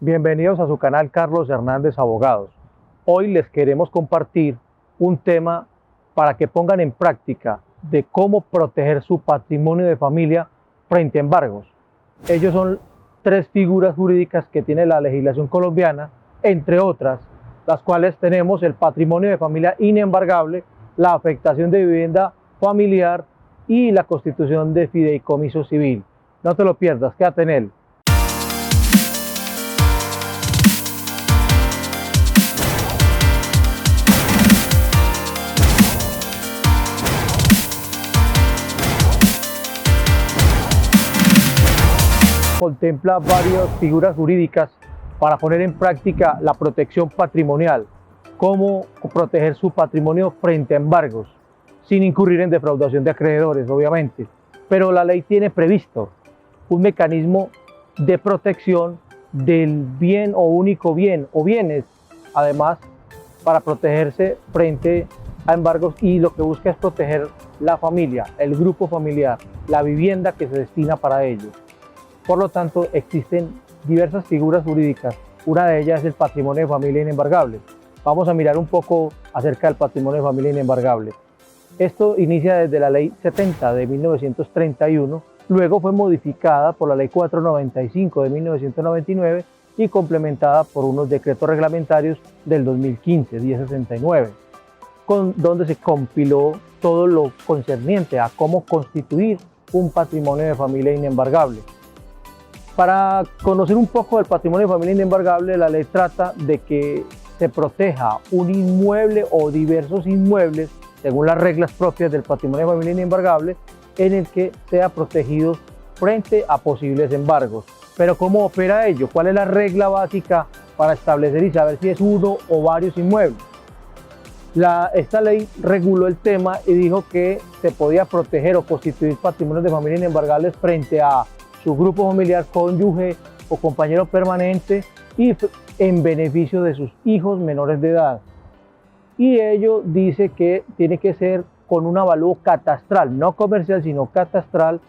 Bienvenidos a su canal Carlos Hernández Abogados. Hoy les queremos compartir un tema para que pongan en práctica de cómo proteger su patrimonio de familia frente a embargos. Ellos son tres figuras jurídicas que tiene la legislación colombiana, entre otras, las cuales tenemos el patrimonio de familia inembargable, la afectación de vivienda familiar y la constitución de fideicomiso civil. No te lo pierdas, quédate en él. Contempla varias figuras jurídicas para poner en práctica la protección patrimonial, cómo proteger su patrimonio frente a embargos, sin incurrir en defraudación de acreedores, obviamente. Pero la ley tiene previsto un mecanismo de protección del bien o único bien o bienes, además, para protegerse frente a embargos, y lo que busca es proteger la familia, el grupo familiar, la vivienda que se destina para ello. Por lo tanto, existen diversas figuras jurídicas. Una de ellas es el patrimonio de familia inembargable. Vamos a mirar un poco acerca del patrimonio de familia inembargable. Esto inicia desde la Ley 70 de 1931, luego fue modificada por la Ley 495 de 1999 y complementada por unos decretos reglamentarios del 2015, 1069, donde se compiló todo lo concerniente a cómo constituir un patrimonio de familia inembargable. Para conocer un poco del patrimonio de familia inembargable, la ley trata de que se proteja un inmueble o diversos inmuebles, según las reglas propias del patrimonio de familia inembargable, en el que sea protegido frente a posibles embargos. Pero ¿cómo opera ello? ¿Cuál es la regla básica para establecer y saber si es uno o varios inmuebles? Esta ley reguló el tema y dijo que se podía proteger o constituir patrimonios de familia inembargables frente a su grupo familiar, cónyuge o compañero permanente, y en beneficio de sus hijos menores de edad. Y ello dice que tiene que ser con un avalúo catastral, no comercial, sino catastral,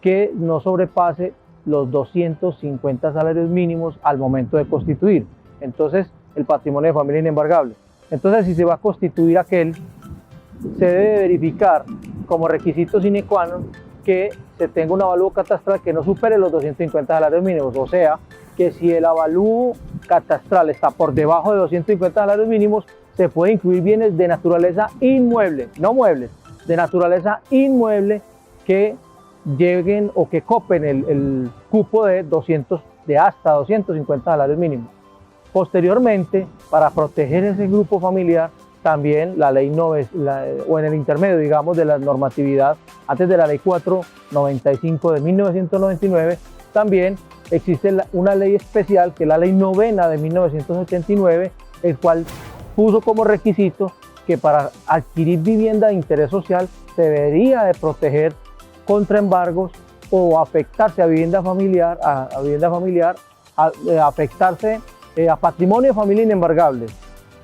que no sobrepase los 250 salarios mínimos al momento de constituir. Entonces, el patrimonio de familia inembargable. Entonces, si se va a constituir aquel, se debe verificar como requisito sine qua non que se tenga un avalúo catastral que no supere los 250 salarios mínimos. O sea, que si el avalúo catastral está por debajo de 250 salarios mínimos, se puede incluir bienes de naturaleza inmueble, no muebles, de naturaleza inmueble que lleguen o que copen el cupo de hasta 250 salarios mínimos. Posteriormente, para proteger ese grupo familiar, también la ley o en el intermedio, digamos, de la normatividad, antes de la ley 495 de 1999, también existe una ley especial, que es la ley 9 de 1989, el cual puso como requisito que para adquirir vivienda de interés social se debería de proteger contra embargos o afectarse a vivienda familiar, afectarse a patrimonio de familia inembargable.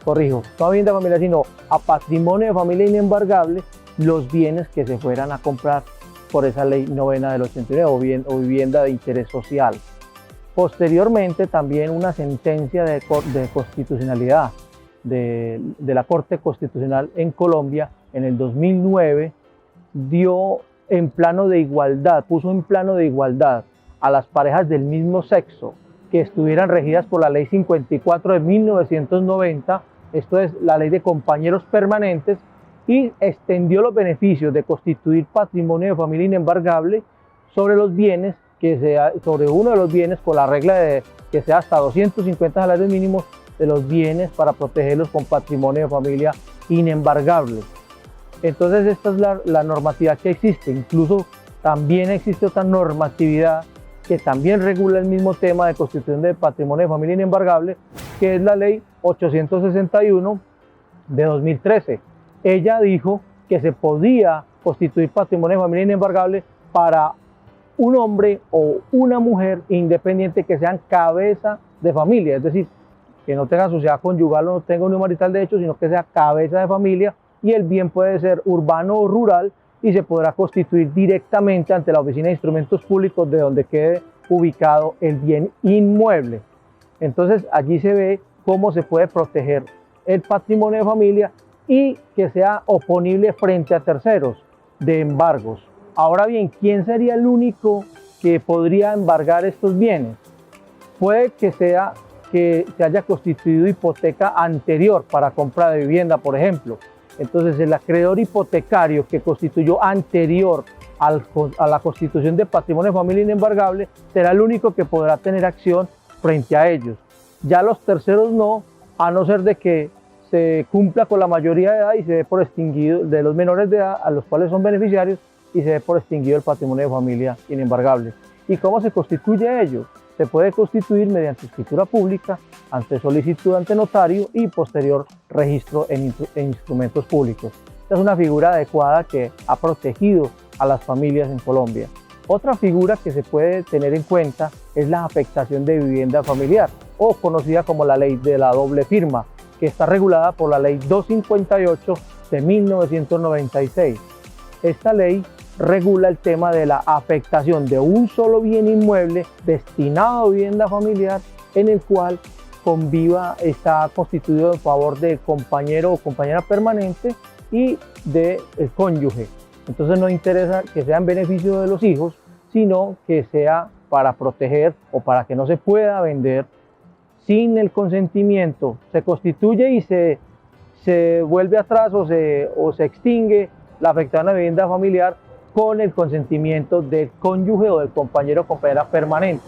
Corrijo, no a vivienda familiar, sino a patrimonio de familia inembargable, los bienes que se fueran a comprar por esa ley 9 del 89 o vivienda de interés social. Posteriormente, también una sentencia de constitucionalidad de la Corte Constitucional en Colombia en el 2009 puso en plano de igualdad a las parejas del mismo sexo que estuvieran regidas por la ley 54 de 1990, esto es la ley de compañeros permanentes, y extendió los beneficios de constituir patrimonio de familia inembargable sobre uno de los bienes, con la regla de que sea hasta 250 salarios mínimos de los bienes, para protegerlos con patrimonio de familia inembargable. Entonces, esta es la normatividad que existe. Incluso también existe otra normatividad que también regula el mismo tema de constitución de patrimonio de familia inembargable, que es la ley 861 de 2013. Ella dijo que se podía constituir patrimonio de familia inembargable para un hombre o una mujer independiente que sean cabeza de familia, es decir, que no tenga sociedad conyugal o no tenga unión marital de hecho, sino que sea cabeza de familia, y el bien puede ser urbano o rural, y se podrá constituir directamente ante la Oficina de Instrumentos Públicos de donde quede ubicado el bien inmueble. Entonces allí se ve cómo se puede proteger el patrimonio de familia y que sea oponible frente a terceros de embargos. Ahora bien, ¿quién sería el único que podría embargar estos bienes? Puede que sea que se haya constituido hipoteca anterior para compra de vivienda, por ejemplo. Entonces el acreedor hipotecario que constituyó anterior a la constitución de patrimonio de familia inembargable será el único que podrá tener acción frente a ellos. Ya los terceros no, a no ser de que se cumpla con la mayoría de edad y se dé por extinguido de los menores de edad a los cuales son beneficiarios y se dé por extinguido el patrimonio de familia inembargable. ¿Y cómo se constituye ello? Se puede constituir mediante escritura pública, ante solicitud ante notario y posterior registro en instrumentos públicos. Esta es una figura adecuada que ha protegido a las familias en Colombia. Otra figura que se puede tener en cuenta es la afectación de vivienda familiar, o conocida como la ley de la doble firma, que está regulada por la ley 258 de 1996. Esta ley regula el tema de la afectación de un solo bien inmueble destinado a vivienda familiar en el cual está constituido en favor del compañero o compañera permanente y del cónyuge. Entonces no interesa que sea en beneficio de los hijos, sino que sea para proteger o para que no se pueda vender sin el consentimiento. Se constituye y se vuelve atrás o se extingue la afectación a la vivienda familiar con el consentimiento del cónyuge o del compañero o compañera permanente.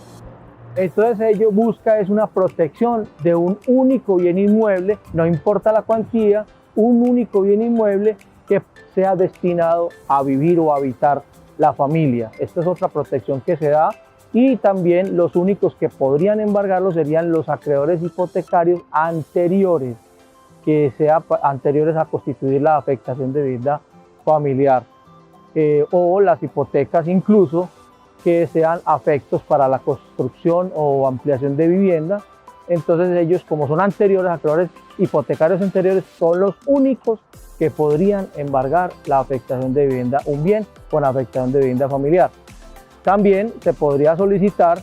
Entonces ello busca es una protección de un único bien inmueble, no importa la cuantía, un único bien inmueble que sea destinado a vivir o a habitar la familia. Esta es otra protección que se da, y también los únicos que podrían embargarlo serían los acreedores hipotecarios anteriores, que sean anteriores a constituir la afectación de vivienda familiar, o las hipotecas incluso que sean afectos para la construcción o ampliación de vivienda. Entonces ellos, como son anteriores, acreedores hipotecarios anteriores, son los únicos que podrían embargar la afectación de vivienda, un bien con afectación de vivienda familiar. También se podría solicitar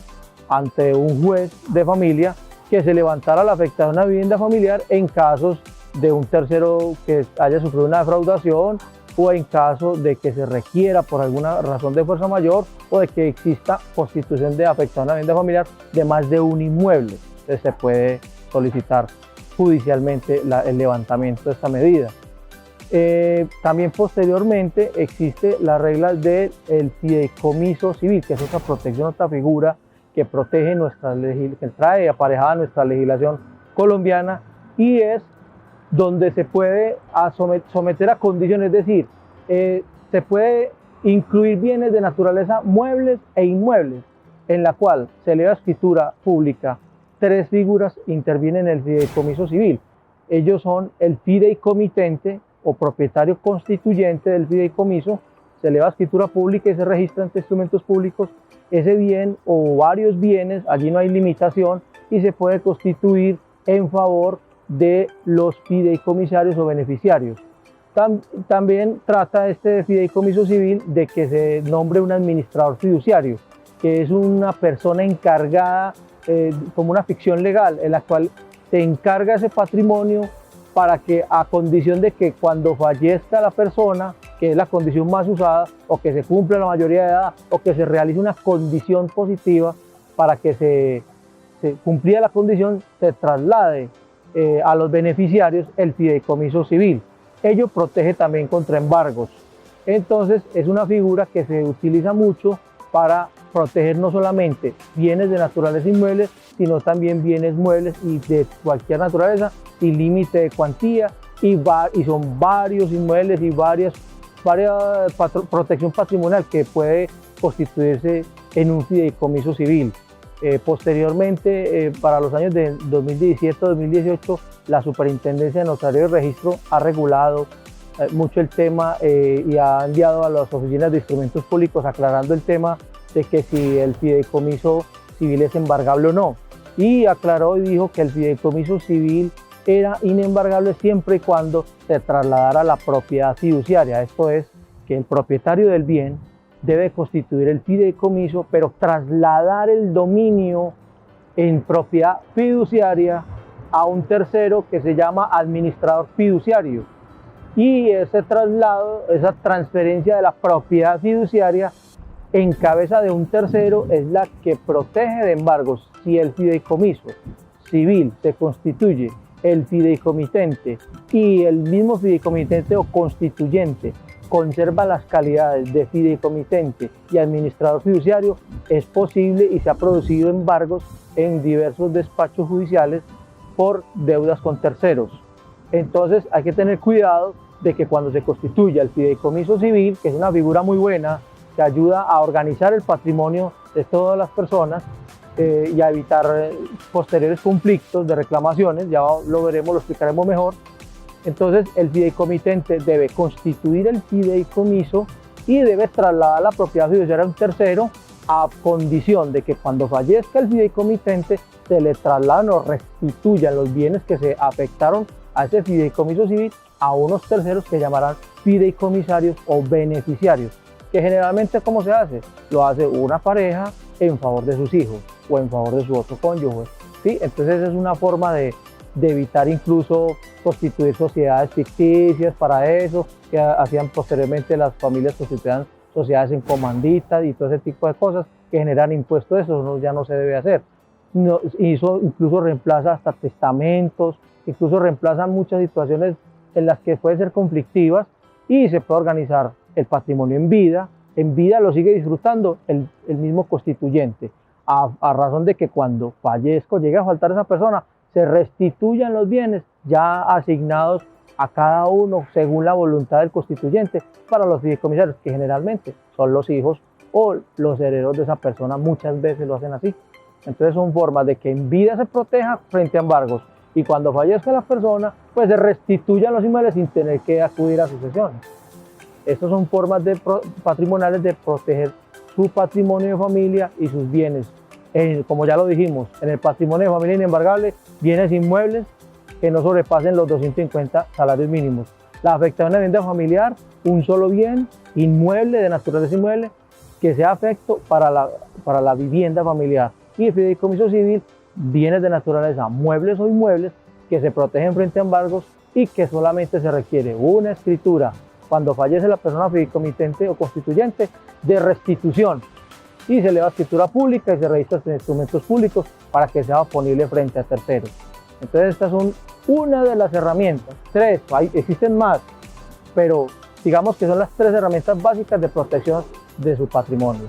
ante un juez de familia que se levantara la afectación a vivienda familiar en casos de un tercero que haya sufrido una defraudación, o en caso de que se requiera por alguna razón de fuerza mayor, o de que exista constitución de afectación a vivienda familiar de más de un inmueble. Entonces se puede solicitar judicialmente el levantamiento de esta medida. También posteriormente existe la regla del fideicomiso civil, que es otra protección, otra figura que protege que trae aparejada nuestra legislación colombiana, y es donde se puede someter a condiciones, es decir, se puede incluir bienes de naturaleza muebles e inmuebles, en la cual se eleva escritura pública. Tres figuras intervienen en el fideicomiso civil. Ellos son el fideicomitente o propietario constituyente del fideicomiso, se eleva escritura pública y se registra ante instrumentos públicos ese bien o varios bienes, allí no hay limitación, y se puede constituir en favor de los fideicomisarios o beneficiarios. También trata este fideicomiso civil de que se nombre un administrador fiduciario, que es una persona encargada, como una ficción legal, en la cual se encarga ese patrimonio para que, a condición de que cuando fallezca la persona, que es la condición más usada, o que se cumpla la mayoría de edad, o que se realice una condición positiva para que se cumplida la condición, se traslade a los beneficiarios el fideicomiso civil. Ello protege también contra embargos. Entonces es una figura que se utiliza mucho para proteger no solamente bienes de naturaleza inmuebles, sino también bienes muebles y de cualquier naturaleza, sin límite de cuantía, y son varios inmuebles y varias protección patrimonial que puede constituirse en un fideicomiso civil. Posteriormente, para los años de 2017-2018, la Superintendencia de Notaría y Registro ha regulado mucho el tema y ha enviado a las oficinas de instrumentos públicos aclarando el tema de que si el fideicomiso civil es embargable o no. Y aclaró y dijo que el fideicomiso civil era inembargable siempre y cuando se trasladara la propiedad fiduciaria. Esto es, que el propietario del bien debe constituir el fideicomiso, pero trasladar el dominio en propiedad fiduciaria a un tercero que se llama administrador fiduciario. Y ese traslado, esa transferencia de la propiedad fiduciaria en cabeza de un tercero es la que protege de embargos. Si el fideicomiso civil se constituye, el fideicomitente y el mismo fideicomitente o constituyente conserva las calidades de fideicomitente y administrador fiduciario, es posible y se ha producido embargos en diversos despachos judiciales por deudas con terceros. Entonces hay que tener cuidado de que cuando se constituya el fideicomiso civil, que es una figura muy buena, que ayuda a organizar el patrimonio de todas las personas y a evitar posteriores conflictos de reclamaciones, ya lo veremos, lo explicaremos mejor. Entonces el fideicomitente debe constituir el fideicomiso y debe trasladar la propiedad fiduciaria a un tercero, a condición de que cuando fallezca el fideicomitente se le trasladan o restituyan los bienes que se afectaron a ese fideicomiso civil a unos terceros que llamarán fideicomisarios o beneficiarios, que generalmente ¿cómo se hace? Lo hace una pareja en favor de sus hijos o en favor de su otro cónyuge, ¿sí? Entonces es una forma de evitar incluso constituir sociedades ficticias para eso, que hacían posteriormente las familias constituían sociedades en comanditas y todo ese tipo de cosas que generan impuestos. Eso ya no se debe hacer. No, y eso incluso reemplaza hasta testamentos, incluso reemplaza muchas situaciones en las que pueden ser conflictivas y se puede organizar el patrimonio en vida lo sigue disfrutando el mismo constituyente, a razón de que cuando fallezco, llegue a faltar esa persona, se restituyan los bienes ya asignados a cada uno según la voluntad del constituyente para los fideicomisarios, que generalmente son los hijos o los herederos de esa persona, muchas veces lo hacen así. Entonces son formas de que en vida se proteja frente a embargos y cuando fallezca la persona, pues se restituyan los inmuebles sin tener que acudir a sucesiones. Estas son formas patrimoniales de proteger su patrimonio de familia y sus bienes. Como ya lo dijimos, en el patrimonio de familia inembargable, bienes inmuebles que no sobrepasen los 250 salarios mínimos. La afectación de vivienda familiar, un solo bien inmueble de naturaleza inmueble que sea afecto para la vivienda familiar. Y el fideicomiso civil, bienes de naturaleza muebles o inmuebles que se protegen frente a embargos y que solamente se requiere una escritura cuando fallece la persona fideicomitente o constituyente de restitución y se eleva a escritura pública y se registra en instrumentos públicos para que sea oponible frente a terceros. Entonces estas son una de las herramientas. Existen más, pero digamos que son las 3 herramientas básicas de protección de su patrimonio.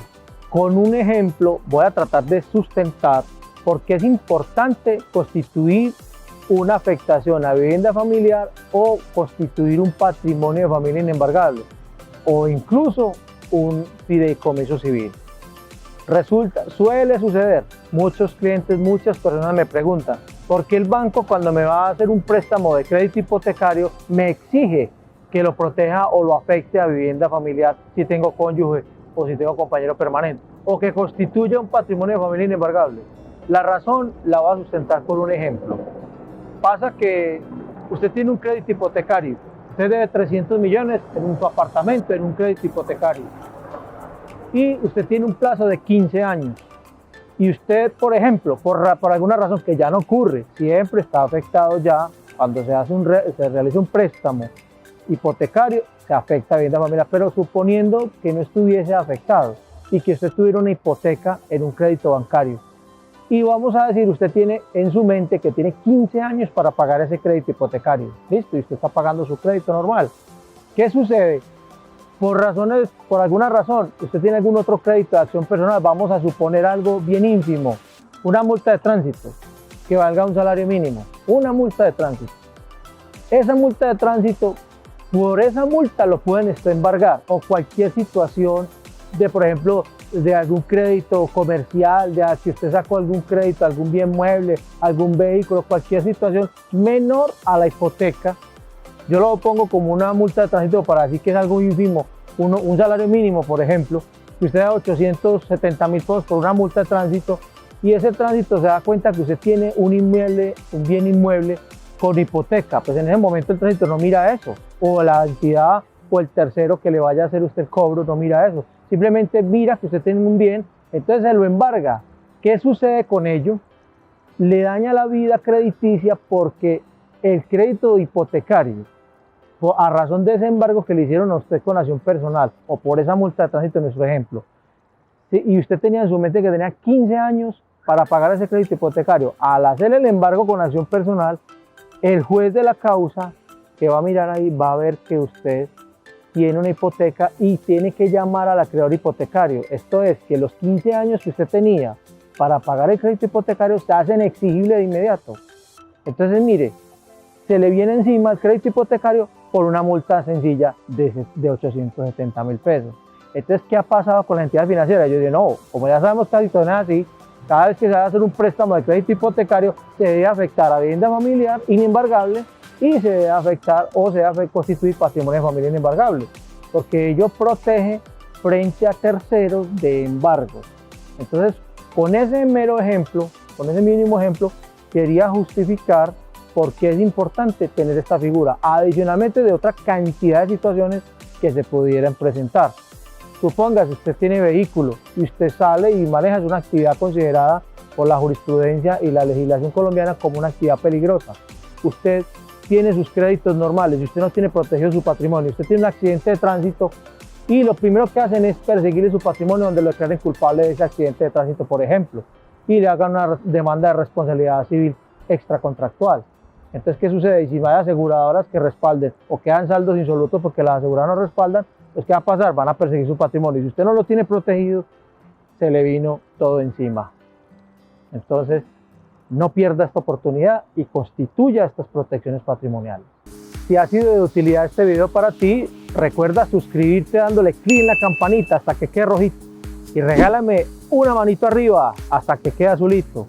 Con un ejemplo voy a tratar de sustentar por qué es importante constituir una afectación a vivienda familiar o constituir un patrimonio de familia inembargable o incluso un fideicomiso civil. Suele suceder, muchos clientes, muchas personas me preguntan ¿por qué el banco cuando me va a hacer un préstamo de crédito hipotecario me exige que lo proteja o lo afecte a vivienda familiar si tengo cónyuge o si tengo compañero permanente o que constituya un patrimonio de familia inembargable? La razón la voy a sustentar con un ejemplo. Pasa que usted tiene un crédito hipotecario, usted debe 300 millones en su apartamento, en un crédito hipotecario, y usted tiene un plazo de 15 años, y usted, por ejemplo, por alguna razón que ya no ocurre, siempre está afectado ya, cuando se realiza un préstamo hipotecario, se afecta a vivienda familiar, pero suponiendo que no estuviese afectado, y que usted tuviera una hipoteca en un crédito bancario, y vamos a decir, usted tiene en su mente que tiene 15 años para pagar ese crédito hipotecario. Listo, y usted está pagando su crédito normal. ¿Qué sucede? Por alguna razón, usted tiene algún otro crédito de acción personal, vamos a suponer algo bien ínfimo, una multa de tránsito que valga un salario mínimo, una multa de tránsito. Esa multa de tránsito, por esa multa lo pueden embargar o cualquier situación de, por ejemplo, de algún crédito comercial, de si usted sacó algún crédito, algún bien mueble, algún vehículo, cualquier situación menor a la hipoteca, yo lo pongo como una multa de tránsito para decir que es algo ínfimo, un salario mínimo, por ejemplo, que usted da 870.000 pesos por una multa de tránsito y ese tránsito se da cuenta que usted tiene un bien inmueble con hipoteca, pues en ese momento el tránsito no mira eso, o la entidad o el tercero que le vaya a hacer usted el cobro no mira eso. Simplemente mira que usted tiene un bien, entonces se lo embarga. ¿Qué sucede con ello? le daña la vida crediticia porque el crédito hipotecario, a razón de ese embargo que le hicieron a usted con acción personal o por esa multa de tránsito en nuestro ejemplo, ¿sí? Y usted tenía en su mente que tenía 15 años para pagar ese crédito hipotecario, al hacer el embargo con acción personal, el juez de la causa que va a mirar ahí va a ver que usted tiene una hipoteca y tiene que llamar al acreedor hipotecario. Esto es, que los 15 años que usted tenía para pagar el crédito hipotecario se hacen exigible de inmediato. Entonces, mire, se le viene encima el crédito hipotecario por una multa sencilla de 870.000 pesos. Entonces, ¿qué ha pasado con la entidad financiera? Yo digo, no, como ya sabemos que la situación es así, cada vez que se va a hacer un préstamo de crédito hipotecario, se debe afectar a vivienda familiar inembargable y se debe afectar o se debe constituir patrimonio de familia inembargable, porque ello protege frente a terceros de embargos. Entonces, con ese mero ejemplo, con ese mínimo ejemplo, quería justificar por qué es importante tener esta figura, adicionalmente de otra cantidad de situaciones que se pudieran presentar. Suponga, si usted tiene vehículo y usted sale y maneja, es una actividad considerada por la jurisprudencia y la legislación colombiana como una actividad peligrosa. Usted tiene sus créditos normales y usted no tiene protegido su patrimonio, usted tiene un accidente de tránsito y lo primero que hacen es perseguirle su patrimonio donde lo declaren culpable de ese accidente de tránsito, por ejemplo, y le hagan una demanda de responsabilidad civil extracontractual. Entonces, ¿qué sucede? Y si no hay aseguradoras que respalden o quedan saldos insolutos porque las aseguradoras no respaldan, pues ¿qué va a pasar? Van a perseguir su patrimonio. Y si usted no lo tiene protegido, se le vino todo encima. Entonces, no pierda esta oportunidad y constituya estas protecciones patrimoniales. Si ha sido de utilidad este video para ti, recuerda suscribirte dándole clic en la campanita hasta que quede rojito. Y regálame una manito arriba hasta que quede azulito.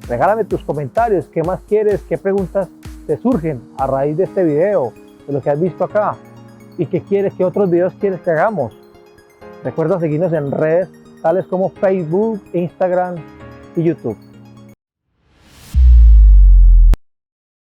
Regálame tus comentarios, qué más quieres, qué preguntas te surgen a raíz de este video, de lo que has visto acá, y qué quieres, qué otros videos quieres que hagamos. Recuerda seguirnos en redes tales como Facebook, Instagram y YouTube.